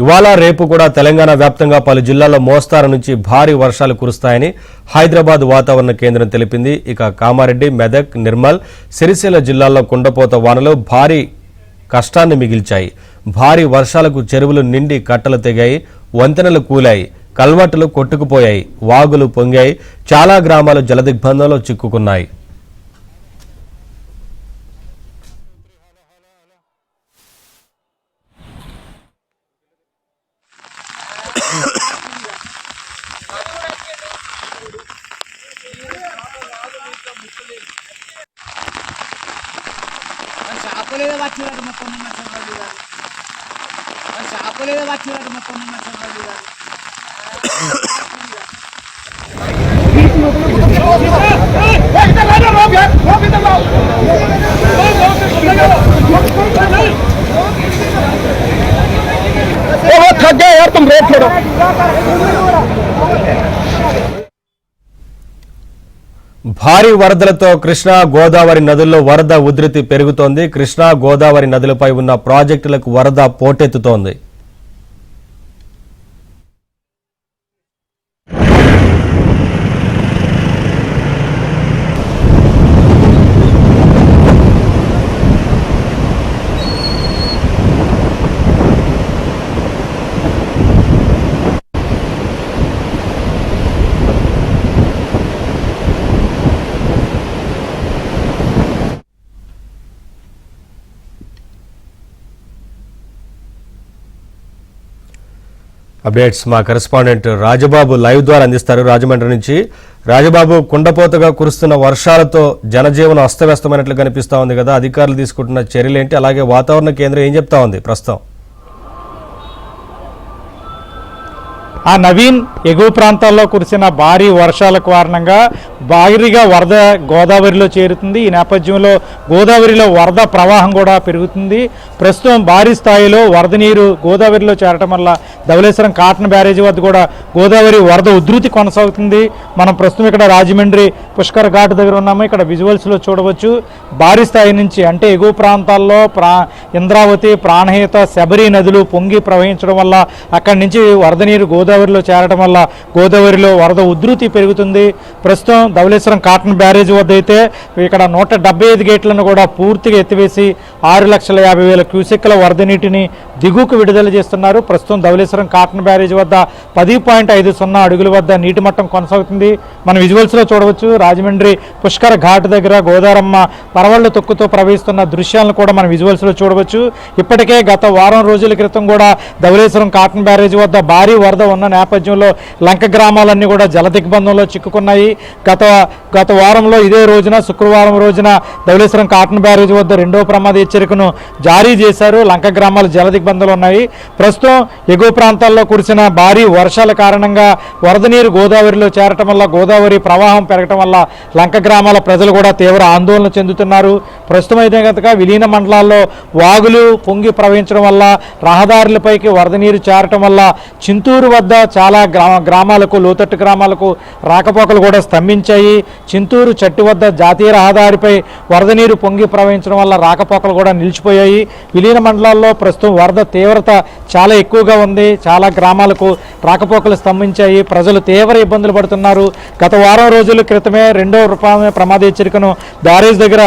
ఇవాళ రేపు కూడా తెలంగాణ వ్యాప్తంగా పలు జిల్లాల్లో మోస్తారు నుంచి భారీ వర్షాలు కురుస్తాయని హైదరాబాద్ వాతావరణ కేంద్రం తెలిపింది. ఇక కామారెడ్డి, మెదక్, నిర్మల్, సిరిసిల్ల జిల్లాల్లో కుండపోత వానలు భారీ కష్టాన్ని మిగిల్చాయి. భారీ వర్షాలకు చెరువులు నిండి కట్టలు తెగాయి, వంతెనలు కూలాయి, కల్వట్టులు కొట్టుకుపోయాయి, వాగులు పొంగాయి, చాలా గ్రామాలు జలదిగ్బంధంలో చిక్కుకున్నాయి. थक गए यार, तुम रेत छोड़ो। భారీ వరదలతో కృష్ణా, గోదావరి నదుల్లో వరద ఉధృతి పెరుగుతోంది. కృష్ణా, గోదావరి నదులపై ఉన్న ప్రాజెక్టులకు వరద పోటెత్తుతోంది. అప్డేట్స్ మా కరెస్పాండెంట్ రాజబాబు లైవ్ ద్వారా అందిస్తారు రాజమండ్రి నుంచి. రాజబాబు, కుండపోతగా కురుస్తున్న వర్షాలతో జనజీవనం అస్తవ్యస్తమైనట్లు కనిపిస్తా ఉంది కదా, అధికారులు తీసుకుంటున్న చర్యలేంటి? అలాగే వాతావరణ కేంద్రం ఏం చెప్తా ఉంది ప్రస్తుతం? నవీన్, ఎగువ ప్రాంతాల్లో కురిసిన భారీ వర్షాల కారణంగా భారీగా వరద గోదావరిలో చేరుతుంది. ఈ నేపథ్యంలో గోదావరిలో వరద ప్రవాహం కూడా పెరుగుతుంది. ప్రస్తుతం భారీ స్థాయిలో వరద నీరు గోదావరిలో చేరటం వల్ల ధవళేశ్వరం కాటన్ బ్యారేజీ వద్ద కూడా గోదావరి వరద ఉధృతి కొనసాగుతుంది. మనం ప్రస్తుతం ఇక్కడ రాజమండ్రి పుష్కర్ ఘాట్ దగ్గర ఉన్నాము. ఇక్కడ విజువల్స్లో చూడవచ్చు, భారీ స్థాయి నుంచి అంటే ఎగువ ప్రాంతాల్లో ఇంద్రావతి, ప్రాణహిత, శబరి నదులు పొంగి ప్రవహించడం వల్ల అక్కడి నుంచి వరద నీరు గోదావరిలో చేరడం వల్ల గోదావరిలో వరద ఉధృతి పెరుగుతుంది. ప్రస్తుతం ధవళేశ్వరం కాటన్ బ్యారేజ్ వద్ద అయితే ఇక్కడ 175 గేట్లను కూడా పూర్తిగా ఎత్తివేసి 6,50,000 క్యూసెక్ల వరద నీటిని దిగువకు విడుదల చేస్తున్నారు. ప్రస్తుతం ధవళేశ్వరం కాటన్ బ్యారేజ్ వద్ద 10.50 అడుగుల వద్ద నీటి మట్టం కొనసాగుతుంది. మనం విజువల్స్లో చూడవచ్చు, రాజమండ్రి పుష్కర్ ఘాట్ దగ్గర గోదారమ్మ పరవళ్ల తొక్కుతో ప్రవహిస్తున్న దృశ్యాలను కూడా మనం విజువల్స్లో చూడవచ్చు. ఇప్పటికే గత వారం రోజుల క్రితం కూడా ధవళేశ్వరం కాటన్ బ్యారేజ్ వద్ద భారీ వరద ఉన్న నేపథ్యంలో లంక గ్రామాలన్నీ కూడా జలదిగ్బంధంలో చిక్కుకున్నాయి. గత వారంలో ఇదే రోజున శుక్రవారం రోజున ధవళేశ్వరం కాటన్ బ్యారేజ్ వద్ద 2వ ప్రమాద హెచ్చరికను జారీ చేశారు. లంక గ్రామాలు జలదిగ్బంధంలో ఉన్నాయి. ప్రస్తుతం ఎగువ ప్రాంతాల్లో కురిసిన భారీ వర్షాల కారణంగా వరద నీరు గోదావరిలో చేరటం వల్ల గోదావరి ప్రవాహం పెరగటం వల్ల లంక గ్రామాల ప్రజలు కూడా తీవ్ర ఆందోళన చెందుతున్నారు. ప్రస్తుతం అయితే కనుక విలీన మండలాల్లో వాగులు పొంగి ప్రవహించడం వల్ల రహదారులపైకి వరద నీరు చేరటం వల్ల చింతూరు వద్ద చాలా గ్రామాలకు, లోతట్టు గ్రామాలకు రాకపోకలు కూడా స్తంభించాయి. చింతూరు చెట్టు వద్ద జాతీయ రహదారిపై వరద నీరు పొంగి ప్రవహించడం వల్ల రాకపోకలు కూడా నిలిచిపోయాయి. విలీన మండలాల్లో ప్రస్తుతం వరద తీవ్రత చాలా ఎక్కువగా ఉంది. చాలా గ్రామాలకు రాకపోకలు స్తంభించాయి. ప్రజలు తీవ్ర ఇబ్బందులు పడుతున్నారు. గత వారం రోజుల క్రితమే 2వ ప్రమాద హెచ్చరికను బ్యారేజ్ దగ్గర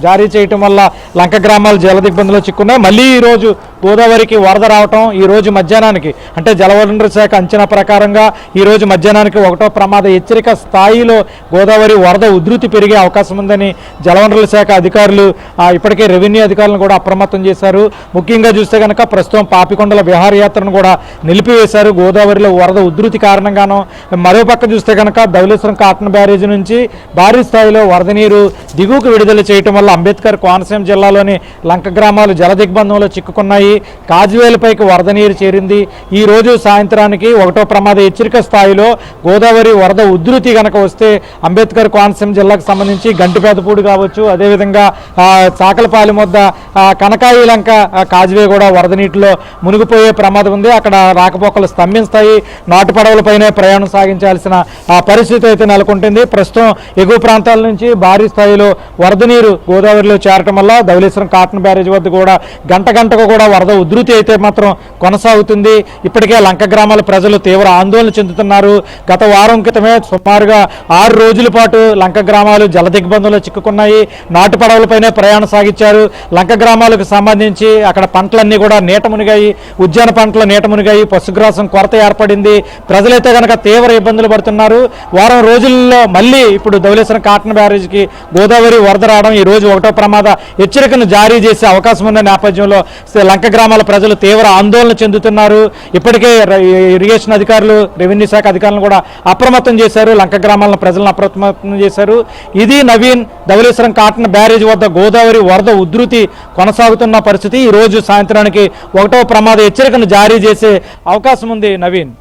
జారీ చేయటం వల్ల లంక గ్రామాలు జలదిగ్బంధంలో చిక్కున్నాయి. మళ్ళీ ఈరోజు గోదావరికి వరద రావటం, ఈ రోజు మధ్యాహ్నానికి అంటే జలవనరుల శాఖ అంచనా ప్రకారంగా ఈ రోజు మధ్యాహ్నానికి 1వ ప్రమాద హెచ్చరిక స్థాయిలో గోదావరి వరద ఉధృతి పెరిగే అవకాశం ఉందని జలవనరుల శాఖ అధికారులు ఇప్పటికే రెవెన్యూ అధికారులను కూడా అప్రమత్తం చేశారు. ముఖ్యంగా చూస్తే కనుక ప్రస్తుతం పాపికొండల విహారయాత్రను కూడా నిలిపివేశారు గోదావరిలో వరద ఉధృతి కారణంగాను. మరోపక్క చూస్తే కనుక ధవళేశ్వరం కాటన్ బ్యారేజీ నుంచి భారీ స్థాయిలో వరద నీరు దిగువకు విడుదల చేయటం వల్ల అంబేద్కర్ కోనసీమ జిల్లాలోని లంక గ్రామాలు జలదిగ్బంధంలో చిక్కుకున్నాయి. కాజువేలపైకి వరద నీరు చేరింది. ఈ రోజు సాయంత్రానికి 1వ ప్రమాద హెచ్చరిక స్థాయిలో గోదావరి వరద ఉధృతి కనుక వస్తే అంబేద్కర్ కోనసీమ జిల్లాకు సంబంధించి గంటిపేదపూడి కావచ్చు, అదేవిధంగా చాకలపాలెం వద్ద కనకాయి లంక కాజువే కూడా వరద నీటిలో మునిగిపోయే ప్రమాదం ఉంది. అక్కడ రాకపోకలు స్తంభిస్తాయి. నాటు పడవలపైనే ప్రయాణం సాగించాల్సిన పరిస్థితి అయితే నెలకొంటుంది. ప్రస్తుతం ఎగువ ప్రాంతాల నుంచి భారీ స్థాయిలో వరద నీరు గోదావరిలో చేరటం వల్ల ధవళేశ్వరం కాటన్ బ్యారేజ్ వద్ద కూడా గంటకు కూడా వరద వరద ఉధృతి అయితే మాత్రం కొనసాగుతుంది. ఇప్పటికే లంక గ్రామాల ప్రజలు తీవ్ర ఆందోళన చెందుతున్నారు. గత వారం క్రితమే సుమారుగా 6 రోజుల పాటు లంక గ్రామాలు జల దిగ్బంధంలో చిక్కుకున్నాయి. నాటు పడవలపైనే ప్రయాణం సాగించారు. లంక గ్రామాలకు సంబంధించి అక్కడ పంటలన్నీ కూడా నీట మునిగాయి. ఉద్యాన పంటలు నీట మునిగాయి. పశుగ్రాసం కొరత ఏర్పడింది. ప్రజలైతే కనుక తీవ్ర ఇబ్బందులు పడుతున్నారు. వారం రోజుల్లో మళ్ళీ ఇప్పుడు ధవళేశ్వరం కాటన్ బ్యారేజ్కి గోదావరి వరద రావడం, ఈ రోజు 1వ ప్రమాద హెచ్చరికను జారీ చేసే అవకాశం ఉన్న నేపథ్యంలో లంక గ్రామాల ప్రజలు తీవ్ర ఆందోళన చెందుతున్నారు. ఇప్పటికే ఇరిగేషన్ అధికారులు, రెవెన్యూ శాఖ అధికారులను కూడా అప్రమత్తం చేశారు. లంక గ్రామాలను ప్రజలను అప్రమత్తం చేశారు. ఇది నవీన్, ధవళేశ్వరం కాటన్ బ్యారేజ్ వద్ద గోదావరి వరద ఉధృతి కొనసాగుతున్న పరిస్థితి. ఈ రోజు సాయంత్రానికి 1వ ప్రమాద హెచ్చరికను జారీ చేసే అవకాశం ఉంది. నవీన్.